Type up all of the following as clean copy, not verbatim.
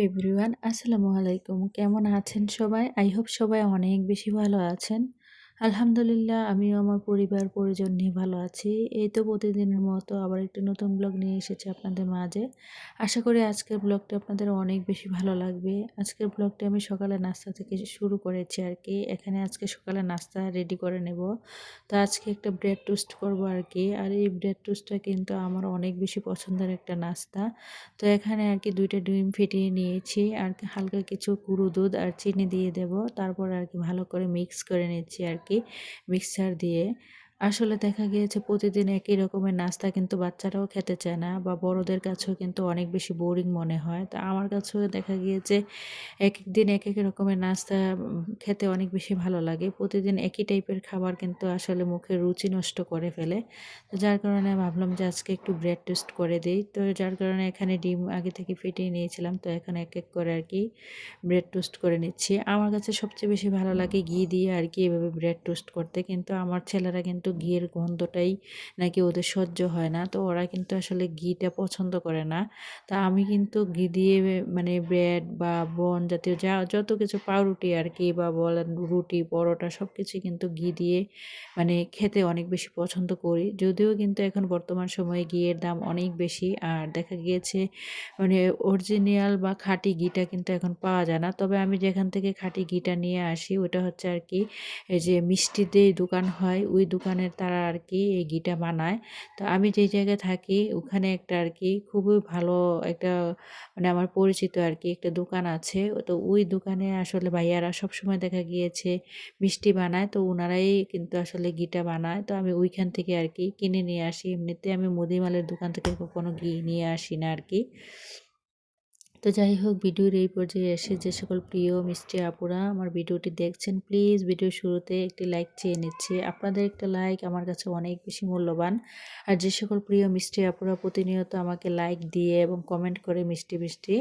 Everyone, আসসালামু আলাইকুম। কেমন আছেন সবাই? আই হোপ সবাই অনেক বেশি ভালো আছেন। আলহামদুলিল্লাহ আমিও আমার পরিবার পরিজন নিয়ে ভালো আছি। এই তো প্রতিদিনের মতো আবার একটি নতুন ব্লগ নিয়ে এসেছি আপনাদের মাঝে। আশা করি আজকের ব্লগটা আপনাদের অনেক বেশি ভালো লাগবে। আজকের ব্লগটা আমি সকালে নাস্তা থেকে শুরু করেছি আরকি। এখানে আজকে সকালে নাস্তা রেডি করে নেব। তো আজকে একটা ব্রেড টোস্ট করব আরকি। আর এই ব্রেড টোস্টটা কিন্তু আমার অনেক বেশি পছন্দের একটা নাস্তা। তো এখানে আরকি ২ টা ডিম ফেটিয়ে নিয়েছি। আর হালকা কিছু গুঁড়ো দুধ আর চিনি দিয়ে দেব। তারপর আরকি ভালো করে মিক্স করে নিচ্ছি আরকি মিক্সার দিয়ে। আসলে দেখা গিয়েছে প্রতিদিন একই রকমের নাস্তা কিন্তু বাচ্চারাও খেতে চায় না বা বড়দের কাছেও কিন্তু অনেক বেশি বোরিং মনে হয়। তো আমার কাছেও দেখা গিয়েছে একেক দিন একেক রকমের নাস্তা খেতে অনেক বেশি ভালো লাগে। প্রতিদিন একই টাইপের খাবার কিন্তু আসলে মুখের রুচি নষ্ট করে ফেলে। তো যার কারণে ভাবলাম যে আজকে একটু ব্রেড টোস্ট করে দেই। তো যার কারণে এখানে ডিম আগে থেকে ফেটিয়ে নিয়েছিলাম। তো এখন এক করে আরকি ব্রেড টোস্ট করে নিচ্ছি। আমার কাছে সবচেয়ে বেশি ভালো লাগে ঘি দিয়ে আরকি এভাবে ব্রেড টোস্ট করতে। কিন্তু আমার ছেলেরা কিন্তু ঘিয়ের গন্ধটাই নাকি ওদের সহ্য হয় না। তো ওরা কিন্তু আসলে ঘিটা পছন্দ করে না। তা আমি কিন্তু ঘি দিয়ে মানে ব্রেড বা বন জাতীয় যত কিছু পাউরুটি আরকি বা বলেন রুটি, পরোটা সবকিছুই কিন্তু ঘি দিয়ে মানে খেতে অনেক বেশি পছন্দ করি। যদিও কিন্তু এখন বর্তমান সময়ে ঘিয়ের দাম অনেক বেশি। আর দেখা গিয়েছে মানে অরিজিনাল বা খাঁটি ঘিটা কিন্তু এখন পাওয়া যায় না। তবে আমি যেখান থেকে খাঁটি ঘিটা নিয়ে আসি ওটা হচ্ছে আরকি এই যে মিষ্টিদের দোকান হয় ওই দোকানের তারা আরকি এই ঘিটা বানায়। তো আমি যেই জায়গায় থাকি ওখানে একটা আরকি খুবই ভালো একটা মানে আমার পরিচিত আরকি একটা দোকান আছে। তো ওই দোকানে আসলে ভাইয়ারা সবসময় দেখা গিয়েছে মিষ্টি বানায়। তো উনারাই কিন্তু আসলে ঘিটা বানায়। তো আমি ওইখান থেকে আরকি কিনে নিয়ে আসি। এমনিতে আমি মুদিমালের দোকান থেকে কখনো ঘি নিয়ে আসি না আরকি। তো যাই হোক ভিডিওর এই পর্যায়ে এসে যে সকল প্রিয় মিষ্টি আপুরা আমার ভিডিওটি দেখছেন প্লিজ ভিডিওর শুরুতে একটি লাইক চেয়ে নিচ্ছি। আপনাদের একটা লাইক আমার কাছে অনেক বেশি মূল্যবান। আর যে সকল প্রিয় মিষ্টি আপুরা প্রতিনিয়ত আমাকে লাইক দিয়ে এবং কমেন্ট করে মিষ্টি মিষ্টি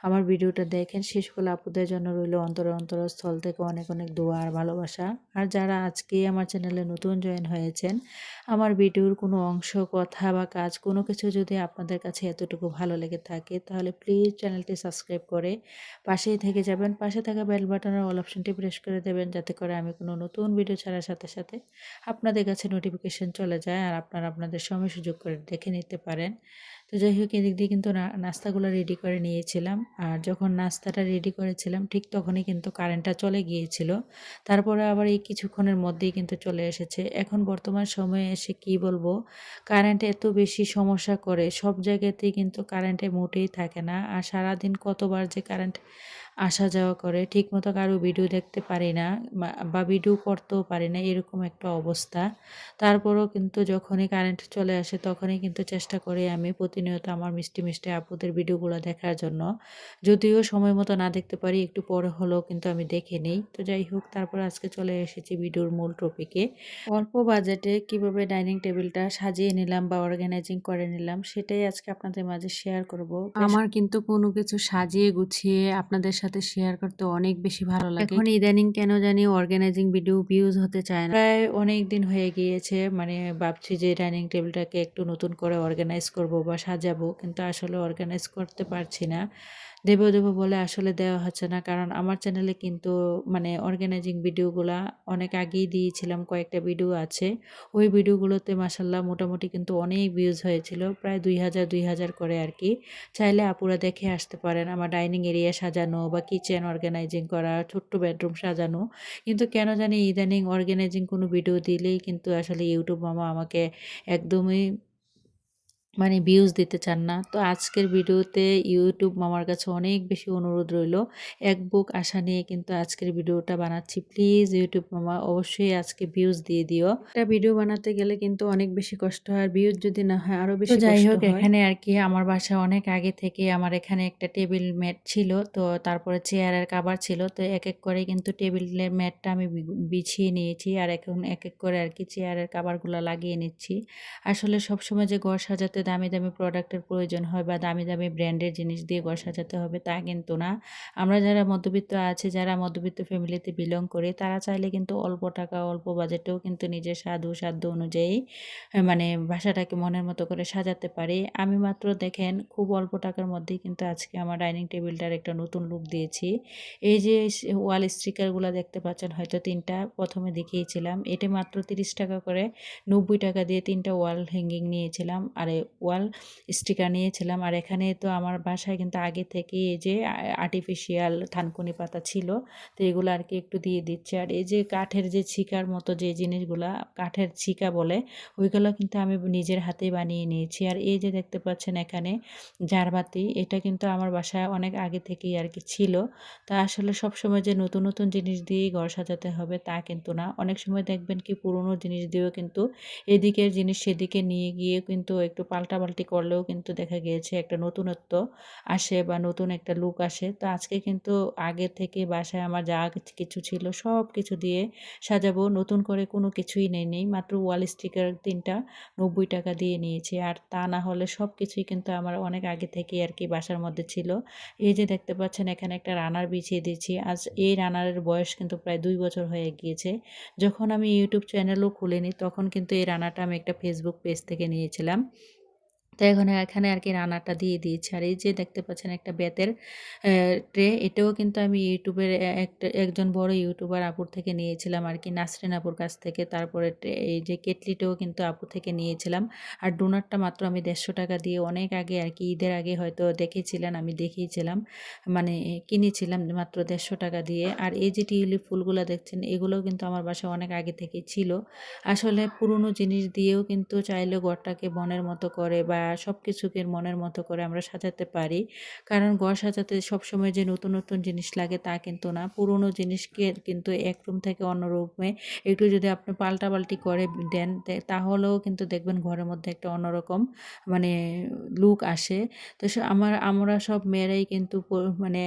আমার ভিডিওটা দেখেন সে সকল আপুদের জন্য রইল অন্তরস্থল থেকে অনেক অনেক দোয়া আর ভালোবাসা। আর যারা আজকে আমার চ্যানেলে নতুন জয়েন হয়েছেন আমার ভিডিওর কোনো অংশ, কথা বা কাজ কোনো কিছু যদি আপনাদের কাছে এতটুকু ভালো লেগে থাকে তাহলে প্লিজ চ্যানেলটি সাবস্ক্রাইব করে পাশেই থেকে যাবেন। পাশে থাকা বেল বাটনের অল অপশনটি প্রেস করে দেবেন যাতে করে আমি কোনো নতুন ভিডিও ছাড়ার সাথে সাথে আপনাদের কাছে নোটিফিকেশন চলে যায় আর আপনারা আপনাদের সময় সুযোগ করে দেখে নিতে পারেন। তো যাই হোক এদিক দিয়ে কিন্তু নাস্তাগুলো রেডি করে নিয়েছিলাম। আর যখন নাস্তাটা রেডি করেছিলাম ঠিক তখনই কিন্তু কারেন্টটা চলে গিয়েছিল। তারপরে আবার এই কিছুক্ষণের মধ্যেই কিন্তু চলে এসেছে। এখন বর্তমান সময়ে এসে কি বলবো, কারেন্ট এত বেশি সমস্যা করে, সব জায়গাতেই কিন্তু কারেন্টে মোটেই থাকে না। আর সারাদিন কতবার যে কারেন্ট আসা যাওয়া করে, ঠিকমতো কারো ভিডিও দেখতে পারি না বা ভিডিও করতেও পারি না, এরকম একটা অবস্থা। তারপরেও কিন্তু যখনই কারেন্ট চলে আসে তখনই কিন্তু চেষ্টা করি আমি প্রতিনিয়ত আমার মিষ্টি মিষ্টি আপুদের ভিডিওগুলো দেখার জন্য। যদিও সময় মতো না দেখতে পারি একটু পরে হলেও কিন্তু আমি দেখে নেই। তো যাই হোক তারপর আজকে চলে এসেছি ভিডিওর মূল টপিকে। অল্প বাজেটে কিভাবে ডাইনিং টেবিলটা সাজিয়ে নিলাম বা অর্গানাইজিং করে নিলাম সেটাই আজকে আপনাদের মাঝে শেয়ার করব। আমার কিন্তু কোনো কিছু সাজিয়ে গুছিয়ে আপনাদের সাথে শেয়ার করতে অনেক বেশি ভালো লাগে। এখন ইদানিং কেন জানি অর্গানাইজিং ভিডিও ভিউজ হতে চায় না। প্রায় অনেক দিন হয়ে গিয়েছে মানে ভাবছি যে ডাইনিং টেবিলটাকে একটু নতুন করে অর্গানাইজ করব বা সাজাবো কিন্তু আসলে অর্গানাইজ করতে পারছি না। দেবো বলে আসলে দেওয়া হচ্ছে না। কারণ আমার চ্যানেলে কিন্তু মানে অর্গানাইজিং ভিডিওগুলা অনেক আগেই দিয়েছিলাম, কয়েকটা ভিডিও আছে। ওই ভিডিওগুলোতে মাশাআল্লাহ মোটামুটি কিন্তু অনেক ভিউজ হয়েছিল। প্রায় ২০০০ করে আরকি। চাইলে আপুরা দেখে আসতে পারেন আমার ডাইনিং এরিয়া সাজানো বা কিচেন অর্গানাইজিং করা, ছোট্ট বেডরুম সাজানো। কিন্তু কেন জানি ইদানিং অর্গানাইজিং কোনো ভিডিও দিলেই কিন্তু আসলে ইউটিউব মামা আমাকে একদমই মানে ভিউজ দিতে চান না। তো আজকের ভিডিওতে ইউটিউব মামার কাছে অনেক বেশি অনুরোধ রইলো। এক বুক আশা নিয়ে কিন্তু আজকের ভিডিওটা বানাচ্ছি। প্লিজ ইউটিউব মামা অবশ্যই আজকে ভিউজ দিয়ে দিও। একটা ভিডিও বানাতে গেলে কিন্তু অনেক বেশি কষ্ট হয়। আর ভিউজ যদি না হয় আরো বেশি কষ্ট হয়। তো যাই হোক এখানে আরকি আমার বাসায় অনেক আগে থেকে আমার এখানে একটা টেবিল ম্যাট ছিল। তো তারপরে চেয়ারের কভার ছিল। তো এক করে কিন্তু টেবিলের ম্যাটটা আমি বিছিয়ে নিয়েছি। আর এখন এক করে আরকি চেয়ারের কভারগুলা লাগিয়ে নিচ্ছি। আসলে সবসময় যে ঘর সাজাতে দামি দামি প্রোডাক্টের প্রয়োজন হয় বা দামি দামি ব্র্যান্ডের জিনিস দিয়ে ঘর সাজাতে হবে তা কিন্তু না। আমরা যারা মধ্যবিত্ত আছি, যারা মধ্যবিত্ত ফ্যামিলিতে বিলং করি, তারা চাইলে কিন্তু অল্প টাকা অল্প বাজেটেও কিন্তু নিজের সাধ্য অনুযায়ী মানে বাসাটাকে মনের মতো করে সাজাতে পারি। আমি মাত্র দেখেন খুব অল্প টাকার মধ্যেই কিন্তু আজকে আমার ডাইনিং টেবিলটার একটা নতুন লুক দিয়েছি। এই যে ওয়াল স্টিকারগুলা দেখতে পাচ্ছেন হয়তো ৩ টা প্রথমে দেখিয়েছিলাম। এটা মাত্র ৳৩০ করে, ৳৯০ দিয়ে ৩ টা ওয়াল হ্যাঙ্গিং নিয়েছিলাম। আর ওয়াল স্টিকার নিয়েছিলাম। আর এখানে তো আমার বাসায় কিন্তু আগে থেকেই এই যে আর্টিফিশিয়াল থানকুনি পাতা ছিল। তো এগুলো আরকি একটু দিয়ে দিচ্ছি। আর এই যে কাঠের যে ছিকার মতো যে জিনিসগুলা, কাঠের ছিকা বলে, ওইগুলো কিন্তু আমি নিজের হাতেই বানিয়ে নিয়েছি। আর এই যে দেখতে পাচ্ছেন এখানে ঝাড়বাতি, এটা কিন্তু আমার বাসায় অনেক আগে থেকেই আরকি ছিল। তা আসলে সবসময় যে নতুন, নতুন জিনিস দিয়েই ঘর সাজাতে হবে তা কিন্তু না। অনেক সময় দেখবেন কি পুরনো জিনিস দিয়েও কিন্তু এদিকের জিনিস সেদিকে নিয়ে গিয়ে কিন্তু একটু পাল্টাপাল্টি করলেও কিন্তু দেখা গিয়েছে একটা নতুনত্ব আসে বা নতুন একটা লুক আসে। তো আজকে কিন্তু আগে থেকে বাসায় আমার যা কিছু ছিল সবকিছু দিয়ে সাজাবো। নতুন করে কোনো কিছুই নেই। মাত্র ওয়াল স্টিকার ৩ টা ৳৯০ দিয়ে নিয়েছি। আর তা না হলে সবকিছুই কিন্তু আমার অনেক আগে থেকেই আরকি বাসার মধ্যে ছিল। এই যে দেখতে পাচ্ছেন এখানে একটা রানার বিছিয়ে দিয়েছি। আজ এই রানারের বয়স কিন্তু প্রায় ২ বছর হয়ে গিয়েছে। যখন আমি YouTube চ্যানেলও খুলিনি তখন কিন্তু এই রানারটা আমি একটা Facebook পেজ থেকে নিয়েছিলাম। তো এখন এখানে আরকি রান্নাটা দিয়ে দিয়েছি। আর এই যে দেখতে পাচ্ছেন একটা বেতের অ্যা ট্রে, এটাও কিন্তু আমি ইউটিউবের একজন বড় ইউটিউবার আপুর থেকে নিয়েছিলাম আরকি, নাসরিন আপুর কাছ থেকে। তারপরে এই যে কেটলিটাও কিন্তু আপু থেকে নিয়েছিলাম। আর ডোনাটটা মাত্র আমি ৳১৫০ দিয়ে অনেক আগে আরকি ঈদের আগে হয়তো দেখেছিলেন, আমি দেখিয়েছিলাম। মানে কিনেছিলাম মাত্র ৳১৫০ দিয়ে। আর এই যে টিউলিপ ফুলগুলা দেখছেন, এগুলোও কিন্তু আমার বাসায় অনেক আগে থেকেই ছিল। আসলে পুরনো জিনিস দিয়েও কিন্তু চাইলে ঘরটাকে মনের মতো করে বা সবকিছুকে মনের মতো করে আমরা সাজাতে পারি। কারণ ঘর সাজাতে সবসময় যে নতুন, নতুন জিনিস লাগে তা কিন্তু না। পুরনো জিনিসকে কিন্তু এক রুম থেকে অন্য রুমে একটু যদি আপনি পাল্টাপাল্টি করে দেন তাহলেও কিন্তু দেখবেন ঘরের মধ্যে একটা অন্যরকম মানে লুক আসে। তো আমরা সব মেয়েরাই কিন্তু মানে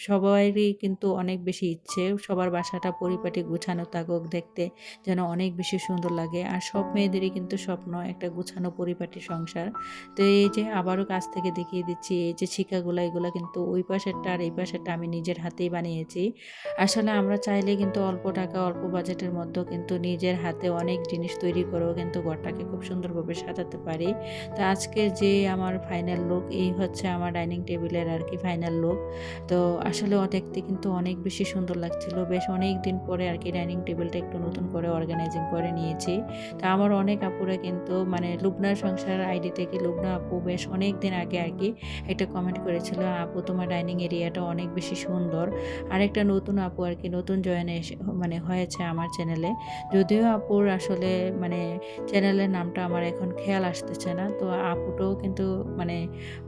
সবারই কিন্তু অনেক বেশি ইচ্ছে সবার বাসাটা পরিপাটি গুছানো থাকুক, দেখতে যেন অনেক বেশি সুন্দর লাগে। আর সব মেয়েদেরই কিন্তু স্বপ্ন একটা গুছানো পরিপাটি সংসার। তো এই যে আবারও কাছ থেকে দেখিয়ে দিচ্ছি, এই যে শিকাগুলা এগুলা কিন্তু ওই পাশেরটা আর এই পাশেরটা আমি নিজের হাতেই বানিয়েছি। আসলে আমরা চাইলে কিন্তু অল্প টাকা অল্প বাজেটের মধ্যেও কিন্তু নিজের হাতে অনেক জিনিস তৈরি করেও কিন্তু ঘরটাকে খুব সুন্দরভাবে সাজাতে পারি। তো আজকের যে আমার ফাইনাল লুক, এই হচ্ছে আমার ডাইনিং টেবিলের আরকি ফাইনাল লুক। তো আসলে দেখতে কিন্তু অনেক বেশি সুন্দর লাগছিল। বেশ অনেকদিন পরে আরকি ডাইনিং টেবিলটা একটু নতুন করে অর্গানাইজিং করে নিয়েছি। তো আমার অনেক আপুরা কিন্তু মানে লুবনার সংসার আইডি থেকে লুবনা আপু বেশ অনেকদিন আগে আরকি একটা কমেন্ট করেছিল, "আপু তোমার ডাইনিং এরিয়াটা অনেক বেশি সুন্দর।" আরেকটা নতুন আপু আরকি নতুন জয়েন মানে হয়েছে আমার চ্যানেলে। যদিও আপুর আসলে মানে চ্যানেলের নামটা আমার এখন খেয়াল আসতেছে না। তো আপুটাও কিন্তু মানে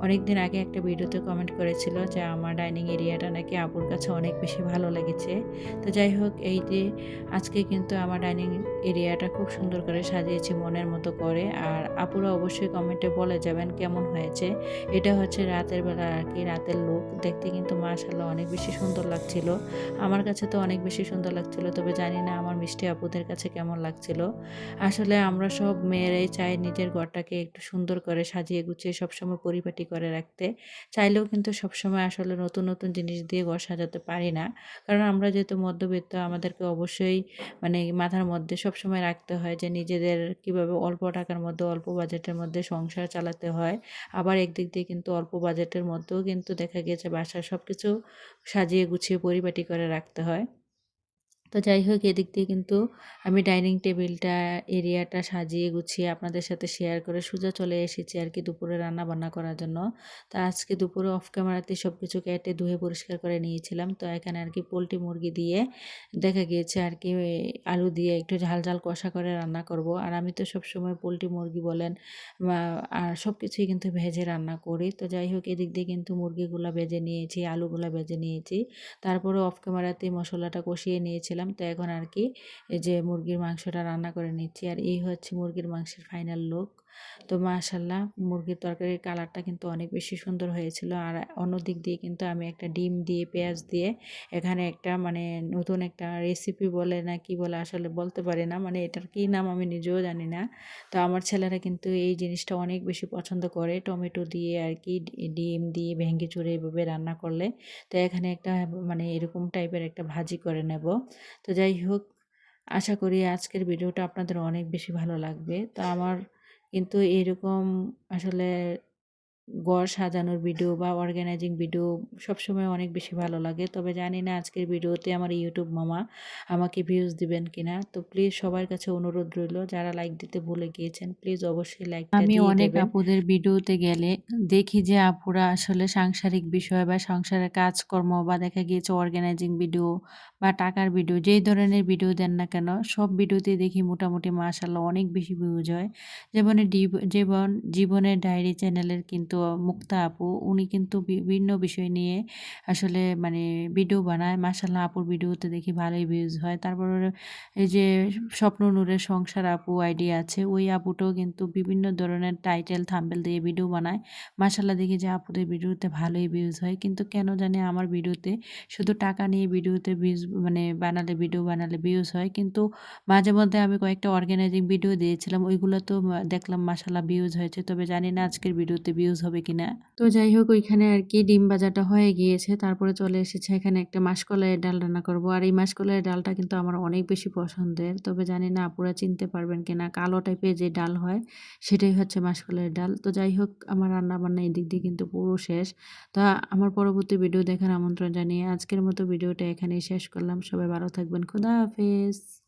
অনেকদিন আগে একটা ভিডিওতে কমেন্ট করেছিল যে আমার ডাইনিং এরিয়াটা নাকি আপুর কাছে অনেক বেশি ভালো লেগেছে। তো যাই হোক, এই যে আজকে কিন্তু আমার ডাইনিং এরিয়াটা খুব সুন্দর করে সাজিয়েছি মনের মতো করে। আর আপুরা অবশ্যই কমেন্টে বলে যাবেন কেমন হয়েছে। এটা হচ্ছে রাতের বেলা আরকি, রাতের লুক। দেখতে কিন্তু মাশাআল্লাহ অনেক বেশি সুন্দর লাগছিল। আমার কাছে তো অনেক বেশি সুন্দর লাগছিল। তবে জানি না আমার মিষ্টি আপুদের কাছে কেমন লাগছিল। আসলে আমরা সব মেয়েরাই চাই নিজের ঘরটাকে একটু সুন্দর করে সাজিয়ে গুছিয়ে সবসময় পরিপাটি করে রাখতে। চাইলেও কিন্তু সবসময় আসলে নতুন, নতুন জিনিস দিয়ে ঘর সাজাতে পারি না। কারণ আমরা যেহেতু মধ্যবিত্ত, আমাদেরকে অবশ্যই মানে মাথার মধ্যে সবসময় রাখতে হয় যে নিজেদের কিভাবে অল্প টাকার মধ্যে অল্প বাজেটের মধ্যে সংসার চালাতে হয়। আবার একদিক দিয়ে কিন্তু অল্প বাজেটের মধ্যেও কিন্তু দেখা গিয়েছে বাসার সবকিছু সাজিয়ে গুছিয়ে পরিপাটি করে রাখতে হয়। তো যাই হোক, এদিক দিয়ে কিন্তু আমি ডাইনিং টেবিলটা এরিয়াটা সাজিয়ে গুছিয়ে আপনাদের সাথে শেয়ার করে সোজা চলে এসেছি আরকি দুপুরে রান্না-বান্না করার জন্য। তো আজকে দুপুরে অফ ক্যামেরাতেই সবকিছু কেটে ধুয়ে পরিষ্কার করে নিয়েছিলাম। তো এখানে আরকি পোল্ট্রি মুরগি দিয়ে দেখা গিয়েছে আরকি আলু দিয়ে একটু ঝাল, ঝাল কষা করে রান্না করব। আর আমি তো সবসময় পোল্ট্রি মুরগি বলেন বা আর সবকিছুই কিন্তু ভেজে রান্না করি। তো যাই হোক, এদিক দিয়ে কিন্তু মুরগিগুলা ভেজে নিয়েছি, আলুগুলা ভেজে নিয়েছি। তারপরে অফ ক্যামেরাতেই মসলাটা কষিয়ে নিয়েছিলাম। তো এখন আরকি এই যে মুরগির মাংসটা রান্না করে নিচ্ছি। আর এই হচ্ছে মুরগির মাংসের ফাইনাল লুক। তো মাশাআল্লাহ মুরগির তরকারির কালারটা কিন্তু অনেক বেশি সুন্দর হয়েছিল। আর অন্য দিক দিয়ে কিন্তু আমি একটা ডিম দিয়ে পেঁয়াজ দিয়ে এখানে একটা মানে নতুন একটা রেসিপি বলে না কি বলে আসলে বলতে পারি না। মানে এটার কি নাম আমি নিজেও জানি না। তো আমার ছেলেরা কিন্তু এই জিনিসটা অনেক বেশি পছন্দ করে। টমেটো দিয়ে আর কি ডিম দিয়ে ভেঙে চুরে এভাবে রান্না করলে। তো এখানে একটা মানে এরকম টাইপের একটা ভাজি করে নেব। তো যাই হোক, আশা করি আজকের ভিডিওটা আপনাদের অনেক বেশি ভালো লাগবে। তো আমার কিন্তু এরকম আসলে ঘর সাজানোর ভিডিও বা অর্গানাইজিং ভিডিও সবসময় অনেক বেশি ভালো লাগে। তবে জানি না আজকের ভিডিওতে আমার ইউটিউব মামা আমাকে ভিউজ দিবেন কিনা। তো প্লিজ সবার কাছে অনুরোধ রইল, যারা লাইক দিতে ভুলে গিয়েছেন প্লিজ অবশ্যই লাইকটা আমি দিয়ে অনেক দেবেন। আপুদের ভিডিওতে গেলে দেখি যে আপুরা আসলে সাংসারিক বিষয় বা সংসারের কাজকর্ম বা দেখা গিয়েছে অর্গানাইজিং ভিডিও বা টাকার ভিডিও যেই ধরনের ভিডিও দেন না কেন সব ভিডিওতে দেখি মোটামুটি মাশাআল্লাহ অনেক বেশি ভিউজ হয়। জীবনের ডায়েরি চ্যানেলের কিন্তু মুক্তা আপু উনি কিন্তু বিভিন্ন বিষয় নিয়ে আসলে মানে ভিডিও বানায়। মাশাআল্লাহ আপুর ভিডিওতে দেখি ভালোই ভিউজ হয়। তারপর এই যে স্বপ্ন নূরের সংসার আপু আইডি আছে, ওই আপুটাও কিন্তু বিভিন্ন ধরনের টাইটেল থাম্বনেল দিয়ে ভিডিও বানায়। মাশাআল্লাহ দেখি যে আপুদের ভিডিওতে ভালোই ভিউজ হয়। কিন্তু কেন জানি আমার ভিডিওতে শুধু টাকা নিয়ে ভিডিওতে ভিউজ মানে ভিডিও বানালে ভিউজ হয়। কিন্তু মাঝে মধ্যে আমি কয়েকটা অর্গানাইজিং ভিডিও দিয়েছিলাম। ওইগুলোতেও দেখলাম মাশাআল্লাহ ভিউজ হয়েছে। তবে জানি না আজকের ভিডিওতে ভিউজ হবে কিনা। তো যাই হোক ওইখানে আর কি ডিম ভাজাটা হয়ে গিয়েছে। তারপরে চলে এসেছে এখানে একটা মাসকলাইয়ের ডাল রান্না করব। আর এই মাসকলাইয়ের ডালটা কিন্তু আমার অনেক বেশি পছন্দের। তবে জানি না আপুরা চিনতে পারবেন কিনা। কালো টাইপের যে ডাল হয় সেটাই হচ্ছে মাসকলাইয়ের ডাল। তো যাই হোক আমার রান্না-বান্না এদিক দিয়ে কিন্তু পুরো শেষ। তো আমার পরবর্তী ভিডিও দেখার আমন্ত্রণ জানিয়ে আজকের মতো ভিডিওটা এখানেই শেষ করলাম। সবাই ভালো থাকবেন। খোদা হাফেজ।